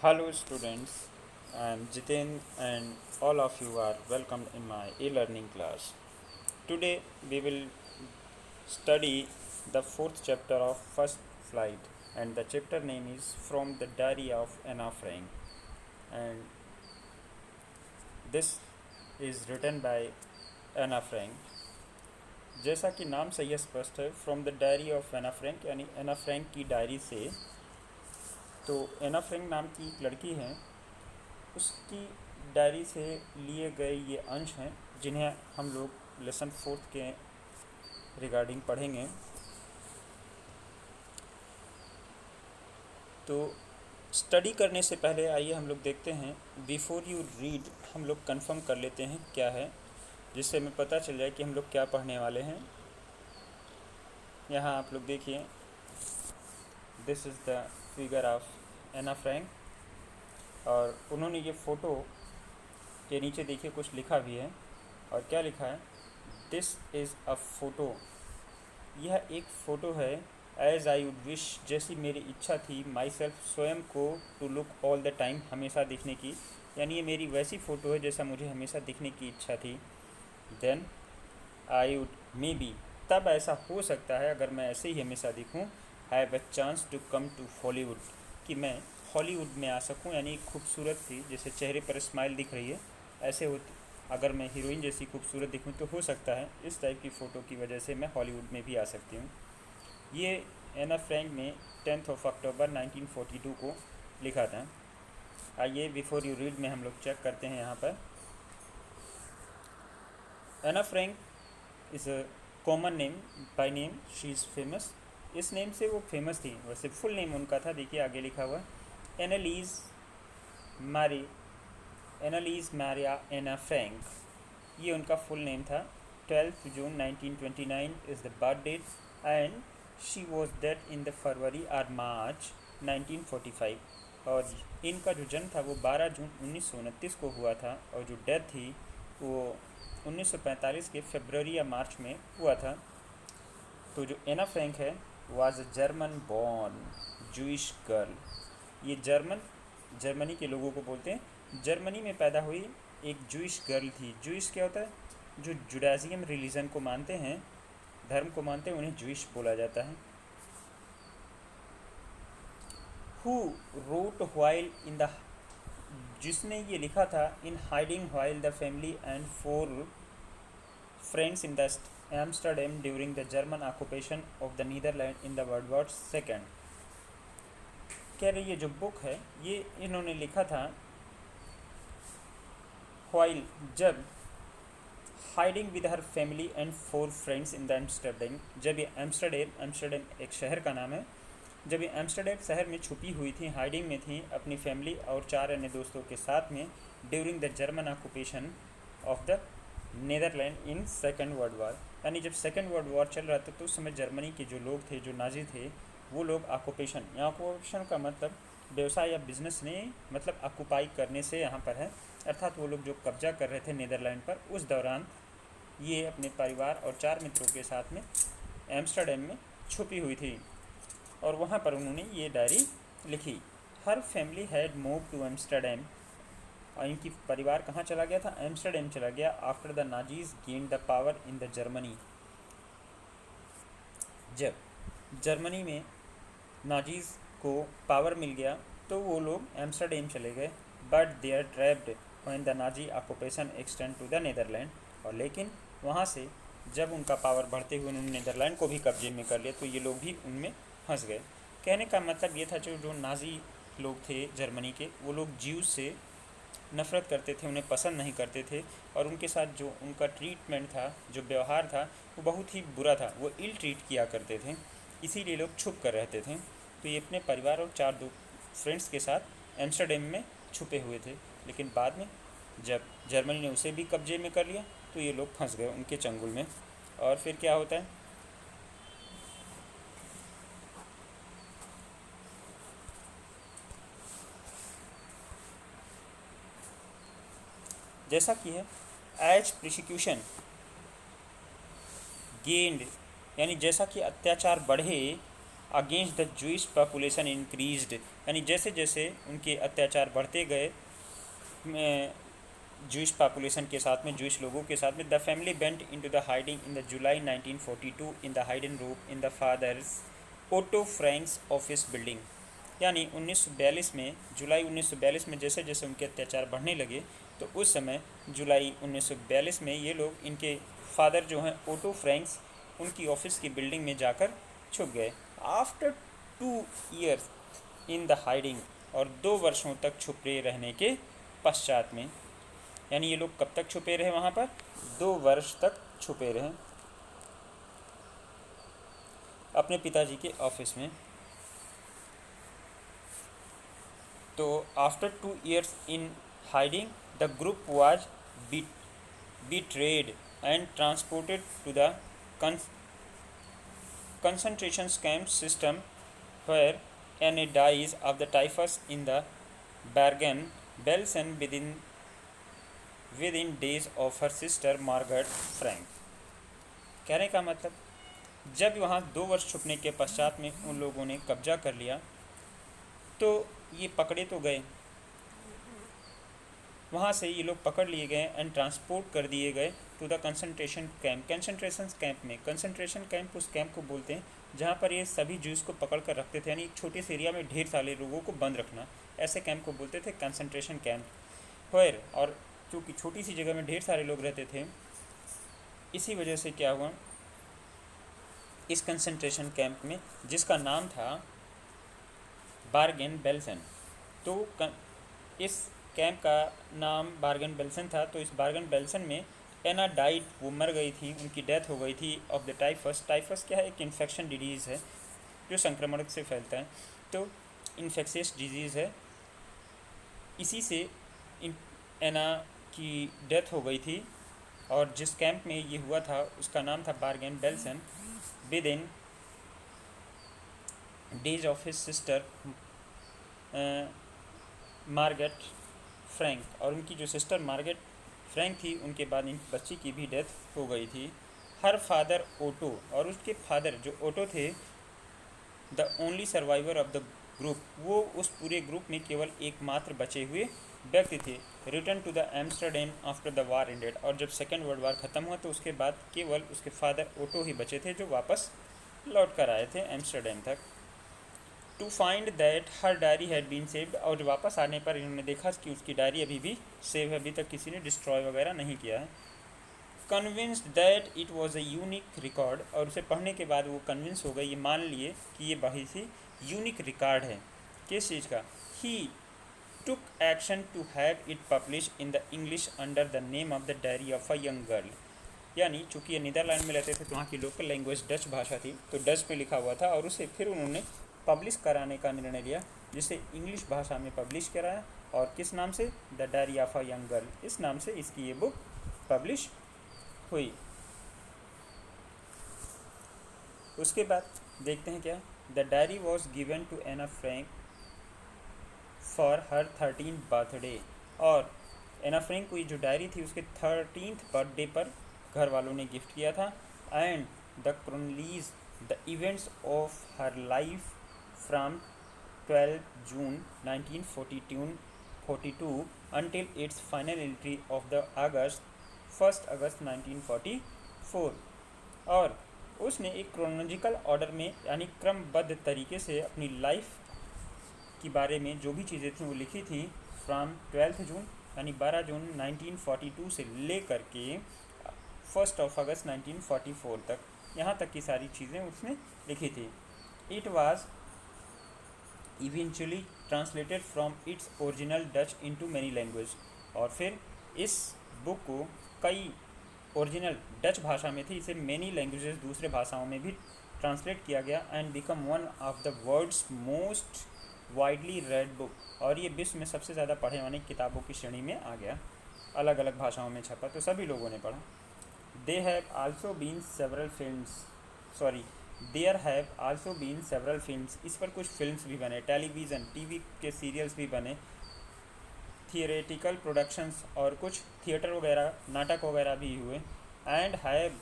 Hello students, I am Jiten and all of you are welcomed in my e-learning class. Today we will study the fourth chapter of First Flight and the chapter name is From the Diary of Anna Frank, and this is written by Anna Frank. जैसा कि नाम से यह स्पष्ट है, from the diary of Anne Frank यानी Anne Frank की diary से। तो एना फ्रैंक नाम की एक लड़की है, उसकी डायरी से लिए गए ये अंश हैं जिन्हें हम लोग लेसन फोर्थ के रिगार्डिंग पढ़ेंगे। तो स्टडी करने से पहले आइए हम लोग देखते हैं, बिफोर यू रीड हम लोग कंफर्म कर लेते हैं क्या है, जिससे हमें पता चल जाए कि हम लोग क्या पढ़ने वाले हैं। यहाँ आप लोग देखिए, this is the figure of Anne Frank, और उन्होंने ये फ़ोटो के नीचे देखिए कुछ लिखा भी है, और क्या लिखा है, दिस इज़ अ फ़ोटो। यह एक फ़ोटो है, एज आई वुड विश, जैसी मेरी इच्छा थी, माई सेल्फ, स्वयं को, to look all the time, हमेशा दिखने की। यानी ये मेरी वैसी फ़ोटो है जैसा मुझे हमेशा दिखने की इच्छा थी। Then I would maybe, तब ऐसा हो सकता है अगर मैं ऐसे ही हमेशा दिखूँ, have a chance to come to Hollywood, कि मैं हॉलीवुड में आ सकूँ। यानी खूबसूरत थी, जैसे चेहरे पर स्माइल दिख रही है, ऐसे होती अगर मैं हीरोइन जैसी खूबसूरत दिखूँ तो हो सकता है इस टाइप की फ़ोटो की वजह से मैं हॉलीवुड में भी आ सकती हूँ। ये एना फ्रैंक ने 10 अक्टूबर 1942 को लिखा था। आइए बिफोर यू रीड में हम लोग चेक करते हैं। यहाँ पर Anne Frank is a common name, by name she is famous. इस नेम से वो फेमस थी, वैसे फुल नेम उनका था, देखिए आगे लिखा हुआ, एनालीज मैरी, एनालीज मैरिया एना फ्रैंक, ये उनका फुल नेम था। 12 June 1929 is the birth date, and she was dead in the February और मार्च 1945। और इनका जो जन्म था वो 12 जून 1929 को हुआ था, और जो डेथ थी वो 1945 के फरवरी या मार्च में हुआ था। तो जो एना फ्रैंक है, was a German born Jewish girl. ये जर्मनी के लोगों को बोलते हैं, जर्मनी में पैदा हुई एक जूइश गर्ल थी। जूइश क्या होता है? जो जुडाइज़म रिलीजन को मानते हैं, धर्म को मानते हैं, उन्हें जूइश बोला जाता है। Who wrote while in the, जिसने ये लिखा था, in hiding while the family and four friends in the Amsterdam during the German occupation of the Netherland in the world war second. कह रही ये जो बुक है ये इन्होंने लिखा था वाइल, जब, hiding with her family and four friends in the Amsterdam, जब ये एम्स्टरडेम एक शहर का नाम है, जब ये एम्स्टरडेम शहर में छुपी हुई थी, हाइडिंग में थी अपनी फैमिली और 4 अन्य दोस्तों के साथ में, during the German occupation of the Netherland in second world war. यानी जब सेकेंड वर्ल्ड वॉर चल रहा था तो उस समय जर्मनी के जो लोग थे, जो नाजी थे, वो लोग ऑक्यूपेशन, यहाँ ऑक्यूपेशन का मतलब व्यवसाय या बिजनेस ने, मतलब ऑक्यूपाई करने से यहाँ पर है, अर्थात वो लोग जो कब्जा कर रहे थे नीदरलैंड पर, उस दौरान ये अपने परिवार और 4 मित्रों के साथ में एम्स्टरडेम में छुपी हुई थी, और वहाँ पर उन्होंने ये डायरी लिखी। Her family had move to Amsterdam, और इनकी परिवार कहाँ चला गया था? एम्स्टरडेम चला गया। After the Nazis gain the power in the Germany, जब जर्मनी में नाजीज को पावर मिल गया तो वो लोग एम्स्टरडेम चले गए। But they are trapped when the Nazi occupation extend to the Netherland, और लेकिन वहाँ से जब उनका पावर बढ़ते हुए उन्होंने नीदरलैंड को भी कब्जे में कर लिया तो ये लोग भी उनमें फंस गए। कहने का मतलब ये था, जो नाजी लोग थे जर्मनी के, वो लोग जीव से नफ़रत करते थे, उन्हें पसंद नहीं करते थे, और उनके साथ जो उनका ट्रीटमेंट था, जो व्यवहार था, वो बहुत ही बुरा था, वो इल ट्रीट किया करते थे, इसीलिए लोग छुप कर रहते थे। तो ये अपने परिवार और 4 दो फ्रेंड्स के साथ एम्स्टरडेम में छुपे हुए थे, लेकिन बाद में जब जर्मनी ने उसे भी कब्जे में कर लिया तो ये लोग फंस गए उनके चंगुल में। और फिर क्या होता है, जैसा कि है, एज प्रोसिक्यूशन गेंड, यानी जैसा कि अत्याचार बढ़े, against the Jewish population increased, यानी जैसे जैसे उनके अत्याचार बढ़ते गए जूइश पॉपुलेशन के साथ में, जूइश लोगों के साथ में, the family bent into the hiding in the July 1942 in the hidden room in the father's Otto Frank's office building. यानी 1942 में, जुलाई 1942 में जैसे जैसे उनके अत्याचार बढ़ने लगे तो उस समय जुलाई 1942 में ये लोग, इनके फादर जो हैं ओटो फ्रैंक्स, उनकी ऑफिस की बिल्डिंग में जाकर छुप गए। After 2 years in the hiding, और 2 वर्षों तक छुपे रहने के पश्चात में, यानी ये लोग कब तक छुपे रहे वहाँ पर? 2 वर्ष तक छुपे रहे अपने पिताजी के ऑफिस में। तो after 2 years in hiding the group was betrayed and transported to the concentration camp system, where Anne dies of the typhus in the Bergen-Belsen within days of her sister Margaret Frank। कहने का मतलब, जब वहाँ 2 वर्ष छुपने के पश्चात में उन लोगों ने कब्जा कर लिया तो ये पकड़े तो गए, वहाँ से ये लोग पकड़ लिए गए एंड ट्रांसपोर्ट कर दिए गए to the concentration camp. Concentration camp में, कंसंट्रेशन कैंप उस कैंप को बोलते हैं जहाँ पर ये सभी जूस को पकड़ कर रखते थे, यानी एक छोटे से एरिया में ढेर सारे लोगों को बंद रखना, ऐसे कैंप को बोलते थे कंसंट्रेशन कैंप। वेयर, और चूँकि छोटी सी जगह में ढेर सारे लोग रहते थे, इसी वजह से क्या हुआ, इस कंसंट्रेशन कैंप में, जिसका नाम था बार्गेन-बेल्सन, तो इस कैंप का नाम बार्गेन-बेल्सन था। तो इस बार्गेन-बेल्सन में एना डाइड, वो मर गई थी, उनकी डेथ हो गई थी, ऑफ द टाइफस। टाइफस क्या है? एक इन्फेक्शन डिजीज़ है जो संक्रमण से फैलता है, तो इन्फेक्शियस डिजीज़ है। इसी से एना की डेथ हो गई थी, और जिस कैंप में ये हुआ था उसका नाम था bargain-Belsen, with in days of his sister Margaret Frank, और उनकी जो सिस्टर मार्गेट फ्रैंक थी, उनके बाद इन बच्ची की भी डेथ हो गई थी। हर फादर ओटो, और उसके फादर जो ओटो थे, the only survivor of the group, वो उस पूरे ग्रुप में केवल एकमात्र बचे हुए व्यक्ति थे। Return to the Amsterdam after the war ended, और जब सेकेंड वर्ल्ड वार ख़त्म हुआ तो उसके बाद केवल उसके फादर ओटो ही बचे थे जो वापस लौट कर आए थे एम्स्टरडैम तक। To find that her diary had been saved, और जब वापस आने पर इन्होंने देखा कि उसकी डायरी अभी भी सेव है, अभी तक किसी ने डिस्ट्रॉय वगैरह नहीं किया है। Convinced that it was a unique record, और उसे पढ़ने के बाद वो कन्विंस हो गए, ये मान लिए कि ये बहुत ही यूनिक रिकॉर्ड है। किस चीज़ का? He took action to have it publish in the English under the name of the diary of a young girl. यानी चूँकि ये नीदरलैंड में रहते थे तो वहाँ की लोकल लैंग्वेज डच भाषा थी, तो डच में लिखा हुआ था, और उसे फिर उन्होंने पब्लिश कराने का निर्णय लिया, जिसे इंग्लिश भाषा में पब्लिश कराया, और किस नाम से? The diary of a young girl, इस नाम से इसकी ये बुक पब्लिश हुई। उसके बाद देखते हैं क्या, the diary was given to Anne Frank for her 13th birthday, और एना फ्रैंक को ये जो डायरी थी उसके 13th बर्थडे पर घर वालों ने गिफ्ट किया था। And the chronicles the events of her life from 12 June 1942 until its final entry of the 1 अगस्त 1944। और उसने एक क्रोनोलॉजिकल ऑर्डर में, यानी क्रमबद्ध तरीके से अपनी लाइफ के बारे में जो भी चीज़ें थी वो लिखी थी, फ्राम 12 जून यानी 12 जून 1942 से लेकर के 1 अगस्त 1944 तक, यहाँ तक की सारी चीज़ें उसने लिखी थी। It was eventually translated from its original Dutch into many language, और फिर इस बुक को कई ओरिजिनल डच भाषा में थी, इसे मैनी लैंग्वेजेस दूसरे भाषाओं में भी ट्रांसलेट किया गया, and become one of the world's most widely read book, और ये विश्व में सबसे ज़्यादा पढ़े वाली किताबों की श्रेणी में आ गया, अलग अलग भाषाओं में छपा तो सभी लोगों ने पढ़ा। There have also been several films, इस पर कुछ फिल्म्स भी बने, टेलीविज़न टीवी के सीरियल्स भी बने, थियोरेटिकल प्रोडक्शंस और कुछ थिएटर वगैरह नाटक वगैरह भी हुए। And have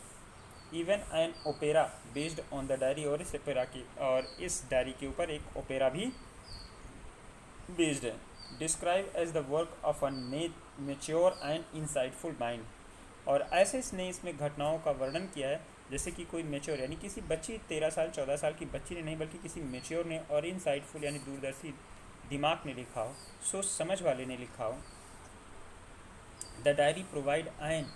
even an opera based on the diary, और इस ओपेरा की और इस डायरी के ऊपर एक ओपेरा भी बेस्ड है। Describe as the work of a mature and insightful mind, और ऐसे इसने इसमें घटनाओं का वर्णन किया है जैसे कि कोई मेच्योर यानी किसी बच्ची 13 साल 14 साल की बच्ची ने नहीं बल्कि किसी मेच्योर ने, और इनसाइटफुल यानी दूरदर्शी दिमाग ने लिखा हो, सोच समझ वाले ने लिखा हो। The diary provide an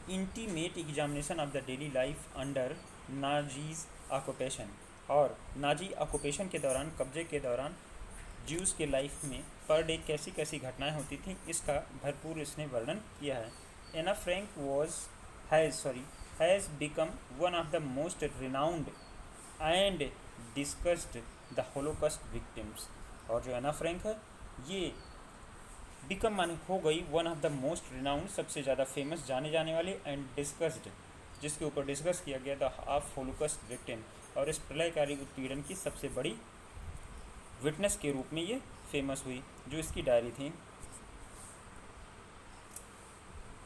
intimate examination of the daily life under Nazis occupation, और नाजी ऑक्यूपेशन के दौरान, कब्जे के दौरान ज्यूज़ के लाइफ में पर डे कैसी कैसी घटनाएं होती थी, इसका भरपूर इसने वर्णन किया है। Anne Frank has become one of the most renowned and discussed the Holocaust victims, और जो एना फ्रैंक है ये बिकम माने हो गई one of the most renowned, सबसे ज़्यादा फेमस जाने जाने वाली, एंड डिस्कस्ड जिसके ऊपर डिस्कस किया गया द ऑफ होलोकॉस्ट विक्टिम, और इस प्रलयकारी उत्पीड़न की सबसे बड़ी विटनेस के रूप में ये फेमस हुई, जो इसकी डायरी थी।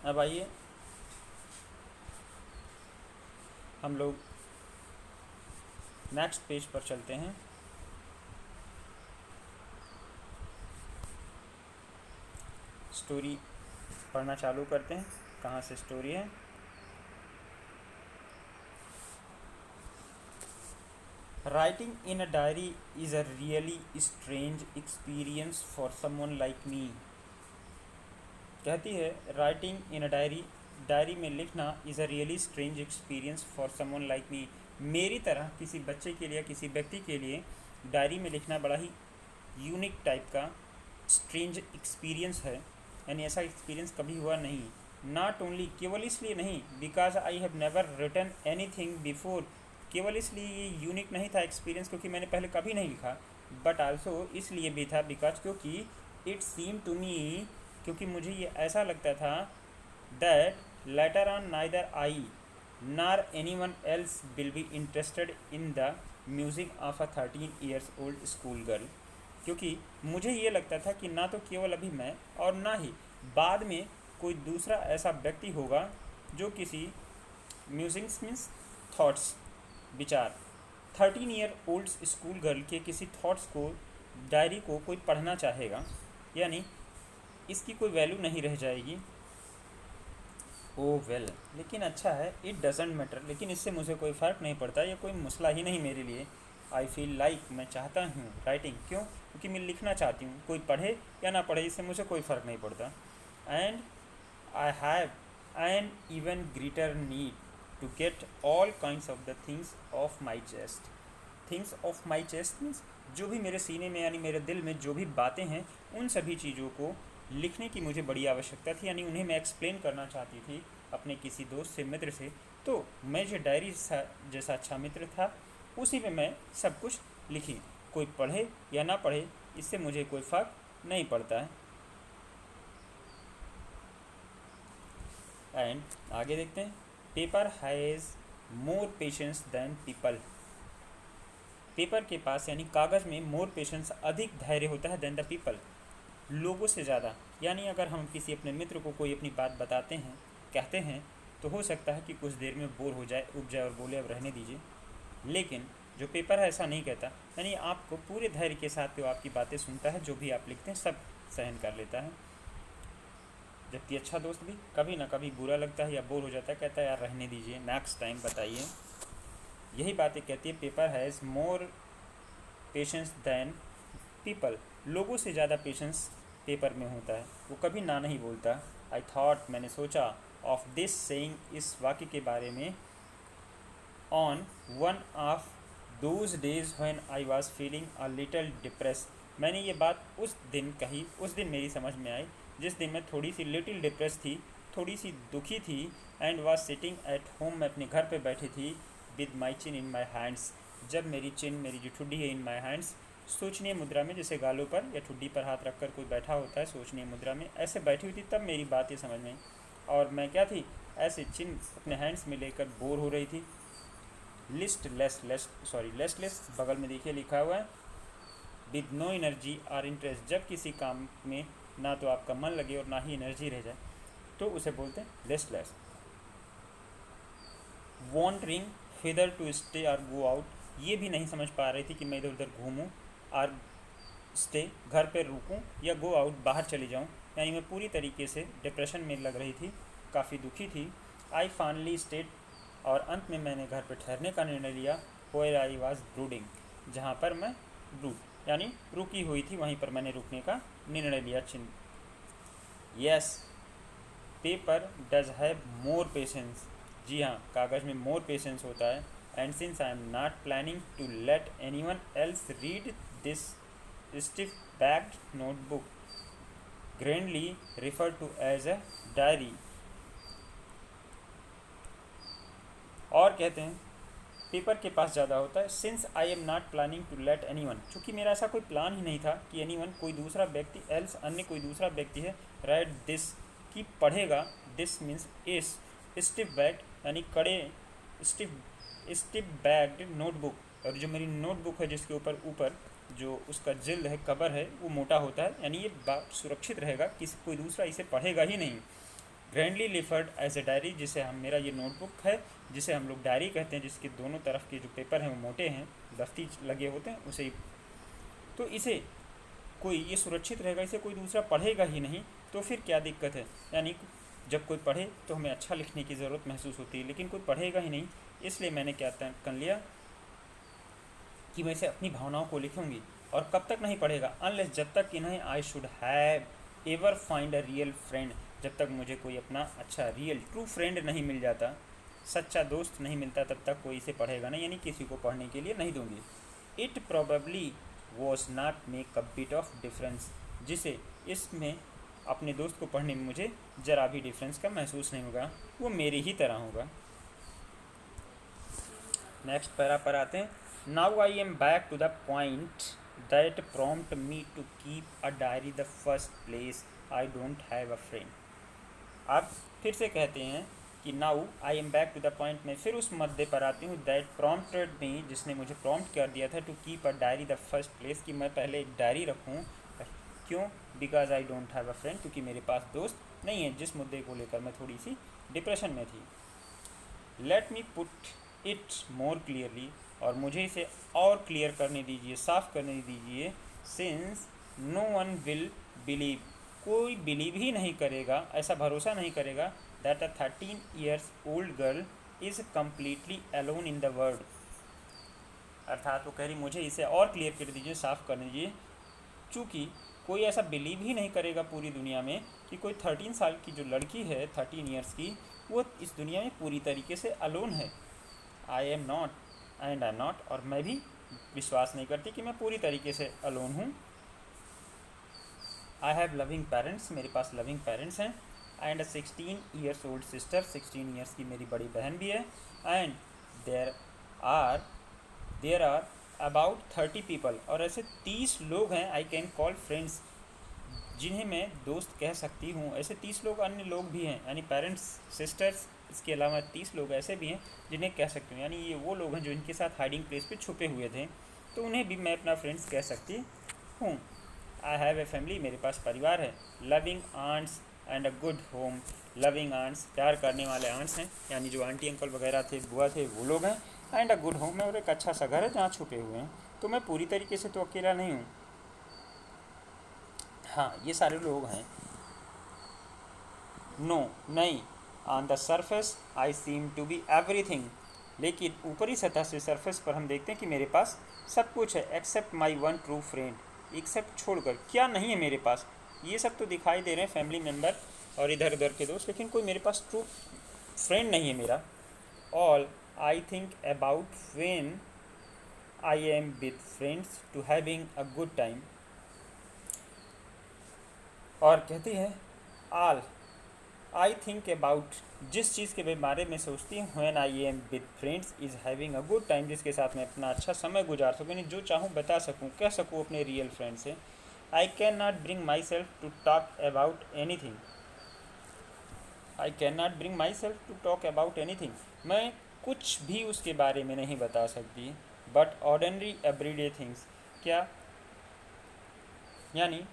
अब आइए हम लोग नेक्स्ट पेज पर चलते हैं। स्टोरी पढ़ना चालू करते हैं। कहाँ से स्टोरी है? Writing in a diary is a really strange experience for someone like me. कहती है राइटिंग इन अ डायरी में लिखना is a really strange experience for someone like me, मेरी तरह किसी बच्चे के लिए, किसी व्यक्ति के लिए डायरी में लिखना बड़ा ही यूनिक टाइप का स्ट्रेंज एक्सपीरियंस है, यानी ऐसा एक्सपीरियंस कभी हुआ नहीं। नॉट ओनली, केवल इसलिए नहीं, because I have never written anything before, केवल इसलिए ये यूनिक नहीं था एक्सपीरियंस क्योंकि मैंने पहले कभी नहीं लिखा, बट आल्सो इसलिए भी था बिकॉज क्योंकि इट सीम टू मी, क्योंकि मुझे ये ऐसा लगता था that later on neither I nor any one else will be interested in the music of a 13 years old school girl, क्योंकि मुझे ये लगता था कि ना तो केवल अभी मैं और ना ही बाद में कोई दूसरा ऐसा व्यक्ति होगा जो किसी म्यूजिक मीन्स थॉट्स, विचार, 13 ईयर ओल्ड स्कूल गर्ल के किसी थॉट्स को, डायरी को कोई पढ़ना चाहेगा, यानी इसकी कोई वैल्यू नहीं रह जाएगी। ओ वेल, लेकिन अच्छा है, इट डजेंट मैटर, लेकिन इससे मुझे कोई फ़र्क नहीं पड़ता, ये कोई मसला ही नहीं मेरे लिए। आई फील लाइक, मैं चाहता हूँ राइटिंग, क्यों? क्योंकि मैं लिखना चाहती हूँ, कोई पढ़े या ना पढ़े इससे मुझे कोई फ़र्क नहीं पड़ता। And I have an even greater need to get all kinds of the things of my chest. Things of my chest means जो भी मेरे सीने में यानी मेरे दिल में जो भी बातें हैं, उन सभी चीज़ों को लिखने की मुझे बड़ी आवश्यकता थी, यानी उन्हें मैं एक्सप्लेन करना चाहती थी अपने किसी दोस्त से, मित्र से। तो मैं जो डायरी जैसा अच्छा मित्र था उसी में मैं सब कुछ लिखी, कोई पढ़े या ना पढ़े इससे मुझे कोई फ़र्क नहीं पड़ता है। एंड आगे देखते हैं। Paper has more patience than people, paper के पास यानी कागज़ में मोर पेशेंस, अधिक धैर्य होता है दैन द पीपल, लोगों से ज़्यादा। यानी अगर हम किसी अपने मित्र को कोई अपनी बात बताते हैं, कहते हैं, तो हो सकता है कि कुछ देर में बोर हो जाए, उब जाए और बोले अब रहने दीजिए, लेकिन जो पेपर है ऐसा नहीं कहता, यानी आपको पूरे धैर्य के साथ वो आपकी बातें सुनता है, जो भी आप लिखते हैं सब सहन कर लेता है। जबकि अच्छा दोस्त भी कभी ना कभी बुरा लगता है या बोर हो जाता है, कहता है यार रहने दीजिए, नेक्स्ट टाइम बताइए। यही बातें कहती है paper has more patience than people, लोगों से ज़्यादा पेशेंस पेपर में होता है, वो कभी ना नहीं बोलता। आई थॉट, मैंने सोचा, ऑफ दिस सेइंग, इस वाक्य के बारे में, on one of those days when I was feeling a little depress, मैंने ये बात उस दिन कही, उस दिन मेरी समझ में आई जिस दिन मैं थोड़ी सी लिटिल डिप्रेस थी, थोड़ी सी दुखी थी। And was sitting at home, मैं अपने घर पे बैठी थी, with my chin in my hands, जब मेरी चिन, मेरी जो ठुड्डी है, इन माई हैंड्स, सोचनीय मुद्रा में, जैसे गालों पर या ठुड्डी पर हाथ रखकर कोई बैठा होता है सोचनीय मुद्रा में, ऐसे बैठी हुई थी, तब मेरी बात ये समझ में आई। और मैं क्या थी, ऐसे चिन अपने हैंड्स में लेकर बोर हो रही थी। लेस बगल में देखिए लिखा हुआ है, विद नो एनर्जी और इंटरेस्ट, जब किसी काम में ना तो आपका मन लगे और ना ही एनर्जी रह जाए तो उसे बोलते हैं less. Wondering whether to stay और गो आउट, ये भी नहीं समझ पा रही थी कि मैं इधर उधर घूमूँ और स्टे घर पर रुकूँ या गो आउट बाहर चली जाऊँ। यानी मैं पूरी तरीके से डिप्रेशन में लग रही थी, काफ़ी दुखी थी। आई फाइनली स्टेड, और अंत में मैंने घर पर ठहरने का निर्णय लिया। वेयर आई वॉज ब्रूडिंग, जहाँ पर मैं ब्रूड यानी रुकी हुई थी, वहीं पर मैंने रुकने का निर्णय लिया। Yes, paper does have more patience, जी हाँ, कागज़ में मोर पेशेंस होता है। And since I am not planning to let anyone else read this stiff backed notebook, grandly refer to as a diary. और कहते हैं पेपर के पास ज़्यादा होता है। Since I am not planning to let anyone, चूँकि मेरा ऐसा कोई प्लान ही नहीं था कि एनी वन कोई दूसरा व्यक्ति, एल्स अन्य कोई दूसरा व्यक्ति है, राइट दिस की पढ़ेगा, दिस मीन्स इस स्टिफ बैग यानी कड़े स्टिफ बैग्ड नोटबुक, और जो मेरी नोटबुक है जिसके ऊपर जो उसका जिल्द है, कवर है, वो मोटा होता है, यानी ये बात सुरक्षित रहेगा, किसी कोई दूसरा इसे पढ़ेगा ही नहीं। Grandly referred as a diary, जिसे हम, मेरा ये नोटबुक है जिसे हम लोग डायरी कहते हैं, जिसके दोनों तरफ के जो पेपर हैं वो मोटे हैं, दफ्ती लगे होते हैं, उसे तो इसे कोई, ये सुरक्षित रहेगा, इसे कोई दूसरा पढ़ेगा ही नहीं, तो फिर क्या दिक्कत है। यानी जब कोई पढ़े तो हमें अच्छा लिखने की ज़रूरत महसूस होती है, लेकिन कोई पढ़ेगा ही नहीं, इसलिए मैंने क्या कर लिया कि मैं इसे अपनी भावनाओं को लिखूंगी। और कब तक नहीं पढ़ेगा, अनलेस, जब तक कि नहीं I should have ever find a real friend, जब तक मुझे कोई अपना अच्छा रियल ट्रू फ्रेंड नहीं मिल जाता, सच्चा दोस्त नहीं मिलता, तब तक कोई इसे पढ़ेगा नहीं, यानी किसी को पढ़ने के लिए नहीं दूंगी। It probably was not make a bit of difference, जिसे इसमें अपने दोस्त को पढ़ने में मुझे ज़रा भी डिफरेंस का महसूस नहीं होगा, वो मेरी ही तरह होगा। नेक्स्ट पैरा पर आते हैं। Now I am back to the point that prompt me to keep a diary the first place, I don't have a friend. आप फिर से कहते हैं कि now I am back to the point, में फिर उस मुद्दे पर आती हूँ, दैट प्रॉम्प्टेड मी, जिसने मुझे प्रॉम्प्ट कर दिया था, to keep a diary the first place, कि मैं पहले एक डायरी रखूँ। क्यों? Because I don't have a friend, क्योंकि मेरे पास दोस्त नहीं है, जिस मुद्दे को लेकर मैं थोड़ी सी डिप्रेशन में थी। Let me put it more clearly, और मुझे इसे और क्लियर करने दीजिए, साफ करने दीजिए। Since no one will believe, कोई बिलीव ही नहीं करेगा, ऐसा भरोसा नहीं करेगा, that a 13 years old girl is completely alone in the world. अर्थात वो कह रही मुझे इसे और क्लियर कर दीजिए, साफ कर दीजिए, चूँकि कोई ऐसा बिलीव ही नहीं करेगा पूरी दुनिया में कि कोई 13 साल की जो लड़की है, 13 years की, वो इस दुनिया में पूरी तरीके से अलोन है। I am not and I am not, और मैं भी विश्वास नहीं करती कि मैं पूरी तरीके से अलोन हूँ। आई हैव लविंग पेरेंट्स, मेरे पास लविंग पेरेंट्स हैं। And a 16 years old sister, 16 years की मेरी बड़ी बहन भी है। And there are about 30 people, और ऐसे 30 लोग हैं, आई कैन कॉल फ्रेंड्स, जिन्हें मैं दोस्त कह सकती हूँ। ऐसे 30 लोग अन्य लोग भी हैं, यानी पेरेंट्स, सिस्टर्स, इसके अलावा 30 लोग ऐसे भी हैं जिन्हें कह सकती हूँ, यानी ये वो लोग हैं जो इनके साथ हाइडिंग प्लेस पे छुपे हुए थे, तो उन्हें भी मैं अपना फ्रेंड्स कह सकती हूँ। आई हैव ए फैमिली, मेरे पास परिवार है। Loving aunts and a good home, loving aunts, प्यार करने वाले आंट्स हैं, यानी जो आंटी अंकल वगैरह थे, बुआ थे, वो लोग हैं। एंड अ गुड होम है, और एक अच्छा सा घर है जहाँ छुपे हुए हैं, तो मैं पूरी तरीके से तो अकेला नहीं हूँ। हाँ, ये सारे लोग हैं। नो, नहीं, on the surface I seem to be everything, लेकिन ऊपरी सतह से, सरफेस पर हम देखते हैं कि मेरे पास सब कुछ है, except my one true friend, except छोड़कर, क्या नहीं है मेरे पास, ये सब तो दिखाई दे रहे हैं फैमिली मेम्बर और इधर उधर के दोस्त, लेकिन कोई मेरे पास ट्रू फ्रेंड नहीं है मेरा। All I think about when I am with friends to having a good time, और कहती है ऑल आई थिंक अबाउट, जिस चीज़ के बारे में सोचती हूँ, when I am with friends is having a good time, जिसके साथ मैं अपना अच्छा समय गुजार सकूँ, यानी जो चाहूँ बता सकूँ, कह सकूँ अपने रियल फ्रेंड से। I can not bring myself to talk about anything, I can not bring myself to talk about anything, मैं कुछ भी उसके बारे में नहीं बता सकती। बट ऑर्डनरी एवरीडे थिंग्स, क्या, यानी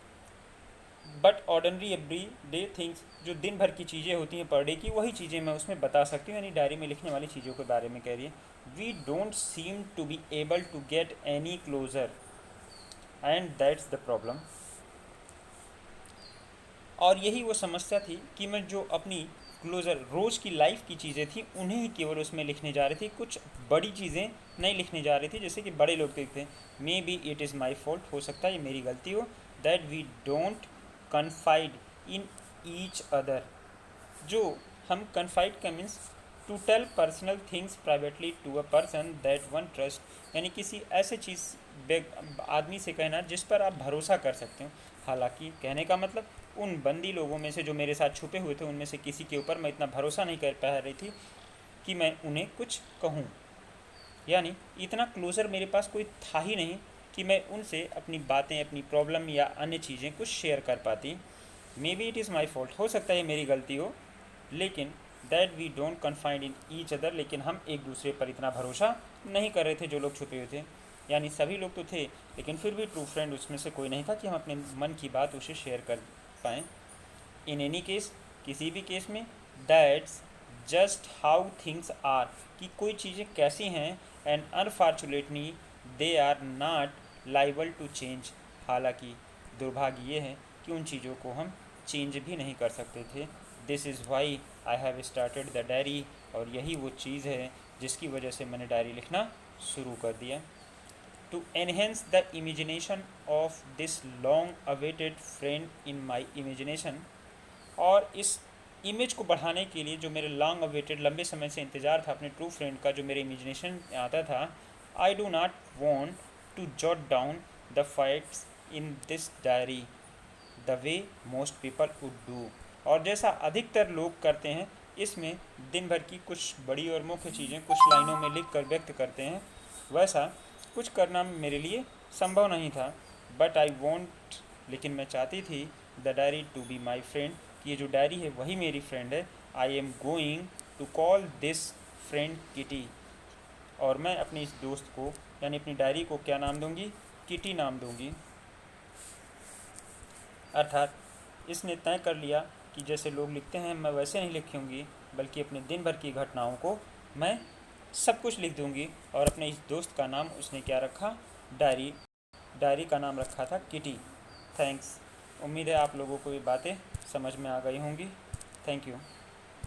but ordinary every day things, जो दिन भर की चीज़ें होती हैं पर डे की, वही चीज़ें मैं उसमें बता सकती हूँ, यानी डायरी में लिखने वाली चीज़ों के बारे में कह रही है. We don't seem to be able to get any closer and that's the problem. और यही वो समस्या थी कि मैं जो अपनी क्लोज़र रोज़ की लाइफ की चीज़ें थी उन्हें ही केवल उसमें लिखने जा रही थी, कुछ बड़ी चीज़ें नहीं लिखने जा रही थी जैसे कि बड़े लोग लिखते हैं. Maybe it is my fault, हो सकता है ये मेरी गलती हो. That we don't confide in each other, जो हम कन्फाइड का means to tell personal things privately to a person that one trust, यानी किसी ऐसे चीज़ आदमी से कहना जिस पर आप भरोसा कर सकते हो. हालांकि कहने का मतलब उन बंदी लोगों में से जो मेरे साथ छुपे हुए थे उनमें से किसी के ऊपर मैं इतना भरोसा नहीं कर पा रही थी कि मैं उन्हें कुछ कहूँ. यानी इतना क्लोज़र मेरे पास कोई था ही नहीं कि मैं उनसे अपनी बातें, अपनी प्रॉब्लम या अन्य चीज़ें कुछ शेयर कर पाती. Maybe it is my fault, हो सकता है ये मेरी गलती हो, लेकिन that we don't confide in each other, लेकिन हम एक दूसरे पर इतना भरोसा नहीं कर रहे थे जो लोग छुपे हुए थे. यानी सभी लोग तो थे लेकिन फिर भी ट्रू फ्रेंड उसमें से कोई नहीं था कि हम अपने मन की बात उसे शेयर कर पाएँ. इन एनी केस, किसी भी केस में, that's just how things are, कि कोई चीज़ें कैसी हैं, and unfortunately they are not liable to change. हालांकि दुर्भाग्य ये है कि उन चीज़ों को हम चेंज भी नहीं कर सकते थे. This is why I have started the diary, और यही वो चीज़ है जिसकी वजह से मैंने डायरी लिखना शुरू कर दिया. To enhance the imagination of this long awaited friend in my imagination, और इस इमेज को बढ़ाने के लिए, जो मेरे लॉन्ग अवेटेड लंबे समय से इंतज़ार था अपने ट्रू फ्रेंड का जो मेरे इमेजिनेशन में आता था, I do not want to jot down the facts in this diary the way most people would do. और जैसा अधिकतर लोग करते हैं, इसमें दिन भर की कुछ बड़ी और मुख्य चीज़ें कुछ लाइनों में लिख कर व्यक्त करते हैं, वैसा कुछ करना मेरे लिए संभव नहीं था. बट आई वॉन्ट, लेकिन मैं चाहती थी the diary to be my friend, कि ये जो डायरी है वही मेरी फ्रेंड है. I am going to call this friend Kitty, और मैं अपनी इस दोस्त को यानी अपनी डायरी को क्या नाम दूंगी? किटी नाम दूंगी. अर्थात इसने तय कर लिया कि जैसे लोग लिखते हैं मैं वैसे नहीं लिखूँगी, बल्कि अपने दिन भर की घटनाओं को मैं सब कुछ लिख दूंगी. और अपने इस दोस्त का नाम उसने क्या रखा? डायरी. डायरी का नाम रखा था किटी. थैंक्स. उम्मीद है आप लोगों को ये बातें समझ में आ गई होंगी. Thank you.